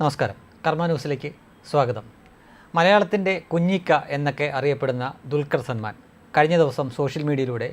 നമസ്കാരം. കർമ്മ ന്യൂസിലേക്ക് സ്വാഗതം. മലയാളത്തിൻ്റെ കുഞ്ഞിക്ക എന്നൊക്കെ അറിയപ്പെടുന്ന ദുൽഖർ സൽമാൻ കഴിഞ്ഞ ദിവസം സോഷ്യൽ മീഡിയയിലൂടെ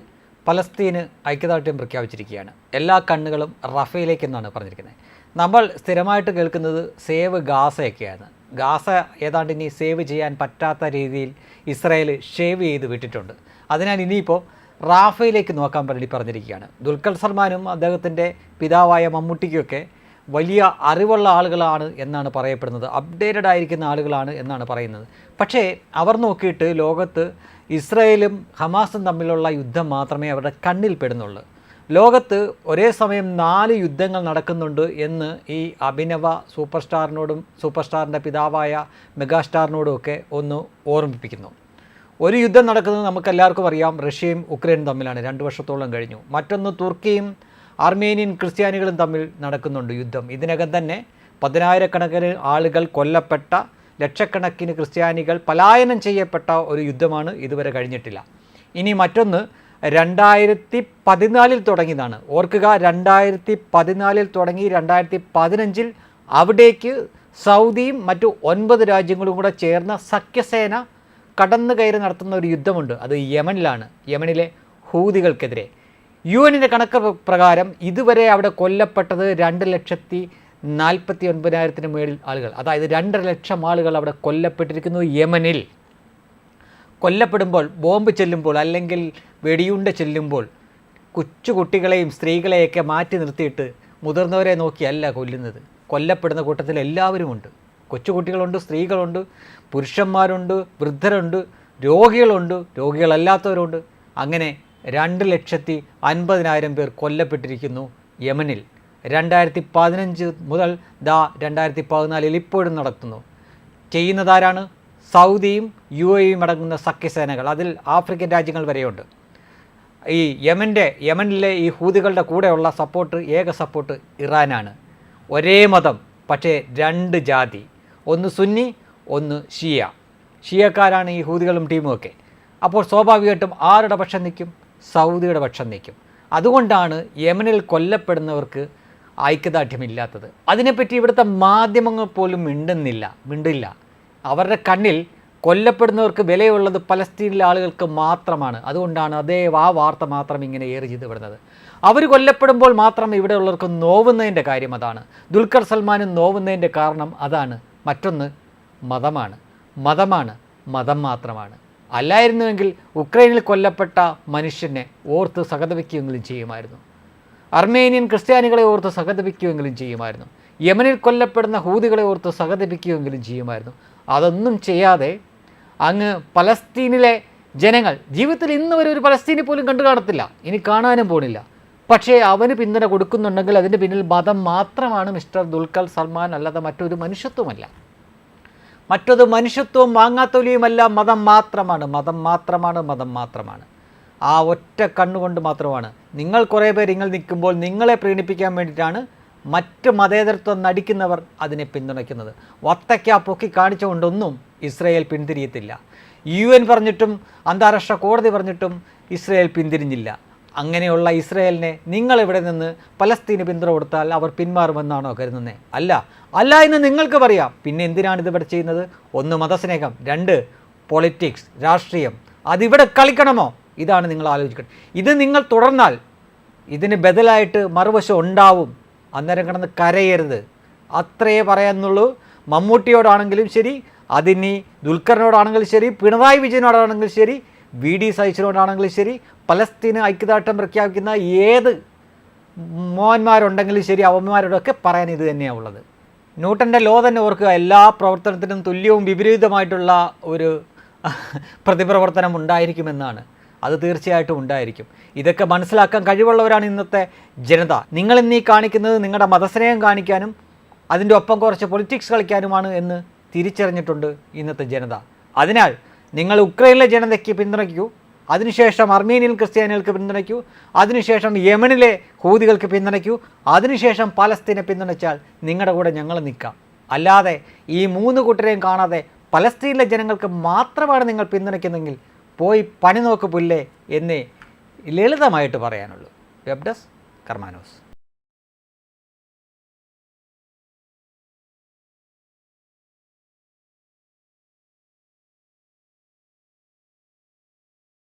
പലസ്തീന് ഐക്യദാർഢ്യം പ്രഖ്യാപിച്ചിരിക്കുകയാണ്. എല്ലാ കണ്ണുകളും റഫേലേക്കെന്നാണ് പറഞ്ഞിരിക്കുന്നത്. നമ്മൾ സ്ഥിരമായിട്ട് കേൾക്കുന്നത് സേവ് ഗാസയൊക്കെയാണ്. ഗാസ ഏതാണ്ട് ഇനി സേവ് ചെയ്യാൻ പറ്റാത്ത രീതിയിൽ ഇസ്രായേൽ ഷേവ് ചെയ്ത് വിട്ടിട്ടുണ്ട്. അതിനാൽ ഇനിയിപ്പോൾ റാഫയിലേക്ക് നോക്കാൻ വേണ്ടി പറഞ്ഞിരിക്കുകയാണ്. ദുൽഖർ സൽമാനും അദ്ദേഹത്തിൻ്റെ പിതാവായ മമ്മൂട്ടിക്കൊക്കെ വലിയ അറിവുള്ള ആളുകളാണ് എന്നാണ് പറയപ്പെടുന്നത്, അപ്ഡേറ്റഡ് ആയിരിക്കുന്ന ആളുകളാണ് എന്നാണ് പറയുന്നത്. പക്ഷേ അവർ നോക്കിയിട്ട് ലോകത്ത് ഇസ്രായേലും ഹമാസും തമ്മിലുള്ള യുദ്ധം മാത്രമേ അവരുടെ കണ്ണിൽ പെടുന്നുള്ളൂ. ലോകത്ത് ഒരേ സമയം 4 യുദ്ധങ്ങൾ നടക്കുന്നുണ്ട് എന്ന് ഈ അഭിനവ സൂപ്പർസ്റ്റാറിൻ്റെ പിതാവായ മെഗാസ്റ്റാറിനോടും ഒക്കെ ഒന്ന് ഓർമ്മിപ്പിക്കുന്നു. ഒരു യുദ്ധം നടക്കുന്നത് നമുക്കെല്ലാവർക്കും അറിയാം, റഷ്യയും ഉക്രൈനും തമ്മിലാണ്. 2 വർഷത്തോളം കഴിഞ്ഞു. മറ്റൊന്ന് തുർക്കിയും അർമേനിയൻ ക്രിസ്ത്യാനികളും തമ്മിൽ നടക്കുന്നുണ്ട് യുദ്ധം. ഇതിനകം തന്നെ 10,000-കണക്കിന് ആളുകൾ കൊല്ലപ്പെട്ട, ലക്ഷക്കണക്കിന് ക്രിസ്ത്യാനികൾ പലായനം ചെയ്യപ്പെട്ട ഒരു യുദ്ധമാണ് ഇതുവരെ കഴിഞ്ഞിട്ടില്ല. ഇനി മറ്റൊന്ന് 2014 തുടങ്ങിയതാണ്. ഓർക്കുക, 2014 തുടങ്ങി 2015 അവിടേക്ക് സൗദിയും മറ്റു 9 രാജ്യങ്ങളും കൂടെ ചേർന്ന സഖ്യസേന കടന്നു കയറി നടത്തുന്ന ഒരു യുദ്ധമുണ്ട്. അത് യമനിലാണ്, യമനിലെ ഹൂതികൾക്കെതിരെ. UN-ൻ്റെ കണക്ക് പ്രകാരം ഇതുവരെ അവിടെ കൊല്ലപ്പെട്ടത് 2,49,000 മേളിൽ ആളുകൾ. അതായത് 2.5 ലക്ഷം ആളുകൾ അവിടെ കൊല്ലപ്പെട്ടിരിക്കുന്നു. യമനിൽ കൊല്ലപ്പെടുമ്പോൾ, ബോംബ് ചെല്ലുമ്പോൾ അല്ലെങ്കിൽ വെടിയുണ്ട ചെല്ലുമ്പോൾ കൊച്ചു കുട്ടികളെയും സ്ത്രീകളെയൊക്കെ മാറ്റി നിർത്തിയിട്ട് മുതിർന്നവരെ നോക്കിയല്ല കൊല്ലുന്നത്. കൊല്ലപ്പെടുന്ന കൂട്ടത്തിൽ എല്ലാവരുമുണ്ട്. കൊച്ചുകുട്ടികളുണ്ട്, സ്ത്രീകളുണ്ട്, പുരുഷന്മാരുണ്ട്, വൃദ്ധരുണ്ട്, രോഗികളുണ്ട്, രോഗികളല്ലാത്തവരുണ്ട്. അങ്ങനെ 2,50,000 പേർ കൊല്ലപ്പെട്ടിരിക്കുന്നു യമനിൽ. 2015 മുതൽ 2014 ഇപ്പോഴും നടത്തുന്നു. ചെയ്യുന്നതാരാണ്? സൗദിയും UAEയും അടങ്ങുന്ന സഖ്യസേനകൾ. അതിൽ ആഫ്രിക്കൻ രാജ്യങ്ങൾ വരെയുണ്ട്. ഈ യമനിലെ ഈ ഹൂതികളുടെ കൂടെയുള്ള ഏക സപ്പോർട്ട് ഇറാനാണ്. ഒരേ മതം, പക്ഷേ 2 ജാതി. ഒന്ന് സുന്നി, ഒന്ന് ഷിയക്കാരാണ് ഈ ഹൂതികളും ടീമുമൊക്കെ. അപ്പോൾ സ്വാഭാവികമായിട്ടും ആരുടെ പക്ഷം നിൽക്കും? സൗദിയുടെ പക്ഷം നിൽക്കും. അതുകൊണ്ടാണ് യമനിൽ കൊല്ലപ്പെടുന്നവർക്ക് ഐക്യദാർഢ്യമില്ലാത്തത്. അതിനെപ്പറ്റി ഇവിടുത്തെ മാധ്യമങ്ങൾ പോലും മിണ്ടില്ല. അവരുടെ കണ്ണിൽ കൊല്ലപ്പെടുന്നവർക്ക് വിലയുള്ളത് പലസ്തീനിലെ ആളുകൾക്ക് മാത്രമാണ്. അതുകൊണ്ടാണ് ആ വാർത്ത മാത്രം ഇങ്ങനെ ഏറി ചെയ്ത് വിടുന്നത്. അവർ കൊല്ലപ്പെടുമ്പോൾ മാത്രം ഇവിടെയുള്ളവർക്ക് നോവുന്നതിൻ്റെ കാര്യം അതാണ്. ദുൽഖർ സൽമാനും നോവുന്നതിൻ്റെ കാരണം അതാണ്. മറ്റൊന്ന് മതം മാത്രമാണ്. അല്ലായിരുന്നുവെങ്കിൽ ഉക്രൈനിൽ കൊല്ലപ്പെട്ട മനുഷ്യനെ ഓർത്ത് സഹതപിക്കുമെങ്കിലും ചെയ്യുമായിരുന്നു. അർമേനിയൻ ക്രിസ്ത്യാനികളെ ഓർത്ത് സഹതപിക്കുമെങ്കിലും ചെയ്യുമായിരുന്നു. യമനിൽ കൊല്ലപ്പെടുന്ന ഹൂതികളെ ഓർത്ത് സഹതപിക്കുമെങ്കിലും ചെയ്യുമായിരുന്നു. അതൊന്നും ചെയ്യാതെ അങ്ങ് പലസ്തീനിലെ ജനങ്ങൾ ജീവിതത്തിൽ ഇന്ന് വരെ ഒരു പലസ്തീനെ പോലും കണ്ടു കാണത്തില്ല, ഇനി കാണാനും പോണില്ല. പക്ഷേ അവന് പിന്തുണ കൊടുക്കുന്നുണ്ടെങ്കിൽ അതിൻ്റെ പിന്നിൽ മതം മാത്രമാണ് മിസ്റ്റർ ദുൽഖർ സൽമാൻ, അല്ലാതെ മറ്റൊരു മനുഷ്യത്വമല്ല. മറ്റൊരു മനുഷ്യത്വവും വാങ്ങാത്തൊലിയുമല്ല, മതം മാത്രമാണ്. ആ ഒറ്റ കണ്ണുകൊണ്ട് മാത്രമാണ്. നിങ്ങൾ കുറേ പേർ ഇങ്ങൾ നിൽക്കുമ്പോൾ നിങ്ങളെ പ്രീണിപ്പിക്കാൻ വേണ്ടിയിട്ടാണ് മറ്റ് മതേതരത്വം നടിക്കുന്നവർ അതിനെ പിന്തുണയ്ക്കുന്നത്. വത്തയ്ക്ക പൊക്കി കാണിച്ചുകൊണ്ടൊന്നും ഇസ്രായേൽ പിന്തിരിയത്തില്ല. UN പറഞ്ഞിട്ടും അന്താരാഷ്ട്ര കോടതി പറഞ്ഞിട്ടും ഇസ്രായേൽ പിന്തിരിഞ്ഞില്ല. അങ്ങനെയുള്ള ഇസ്രായേലിനെ നിങ്ങളിവിടെ നിന്ന് പലസ്തീന് പിന്തുണ കൊടുത്താൽ അവർ പിന്മാറുമെന്നാണോ കരുതുന്നത്? അല്ല എന്ന് നിങ്ങൾക്ക് പറയാം. പിന്നെ എന്തിനാണ് ഇതിവിടെ ചെയ്യുന്നത്? 1 മതസ്നേഹം, 2 പൊളിറ്റിക്സ്, രാഷ്ട്രീയം. അതിവിടെ കളിക്കണമോ? ഇതാണ് നിങ്ങൾ ആലോചിക്കണം. ഇത് നിങ്ങൾ തുടർന്നാൽ ഇതിന് ബദലായിട്ട് മറുവശം ഉണ്ടാവും. അന്നേരം കിടന്ന് കരയരുത്, അത്രയേ പറയാനുള്ളൂ. മമ്മൂട്ടിയോടാണെങ്കിലും ശരി, അതിനി ദുൽഖറിനോടാണെങ്കിലും ശരി, പിണറായി വിജയനോടാണെങ്കിലും ശരി, VD സതീശനോടാണെങ്കിലും ശരി, പലസ്തീന് ഐക്യദാർഢ്യം പ്രഖ്യാപിക്കുന്ന ഏത് മോഹന്മാരുണ്ടെങ്കിലും ശരി, അവന്മാരോടൊക്കെ പറയാൻ ഇത് തന്നെയാണ് ഉള്ളത്. ന്യൂട്ടൻ്റെ ലോ തന്നെ ഓർക്കുക, എല്ലാ പ്രവർത്തനത്തിനും തുല്യവും വിപരീതമായിട്ടുള്ള ഒരു പ്രതിപ്രവർത്തനം ഉണ്ടായിരിക്കുമെന്നാണ്. അത് തീർച്ചയായിട്ടും ഉണ്ടായിരിക്കും. ഇതൊക്കെ മനസ്സിലാക്കാൻ കഴിവുള്ളവരാണ് ഇന്നത്തെ ജനത. നിങ്ങളിന്നീ കാണിക്കുന്നത് നിങ്ങളുടെ മതസ്നേഹം കാണിക്കാനും അതിൻ്റെ ഒപ്പം കുറച്ച് പൊളിറ്റിക്സ് കളിക്കാനുമാണ് എന്ന് തിരിച്ചറിഞ്ഞിട്ടുണ്ട് ഇന്നത്തെ ജനത. അതിനാൽ നിങ്ങൾ ഉക്രൈനിലെ ജനതയ്ക്ക് പിന്തുണയ്ക്കൂ, അതിനുശേഷം അർമേനിയൻ ക്രിസ്ത്യാനികൾക്ക് പിന്തുണയ്ക്കൂ, അതിനുശേഷം യമനിലെ ഹൂതികൾക്ക് പിന്തുണയ്ക്കൂ, അതിനുശേഷം പലസ്തീനെ പിന്തുണച്ചാൽ നിങ്ങളുടെ കൂടെ ഞങ്ങൾ നിൽക്കാം. അല്ലാതെ ഈ 3 കൂട്ടരെയും കാണാതെ പലസ്തീനിലെ ജനങ്ങൾക്ക് മാത്രമാണ് നിങ്ങൾ പിന്തുണയ്ക്കുന്നതെങ്കിൽ പോയി പണി നോക്ക് പുല്ലേ എന്നേ ലളിതമായിട്ട് പറയാനുള്ളൂ. വെബ് ഡെസ്ക് കർമ്മ ന്യൂസ്.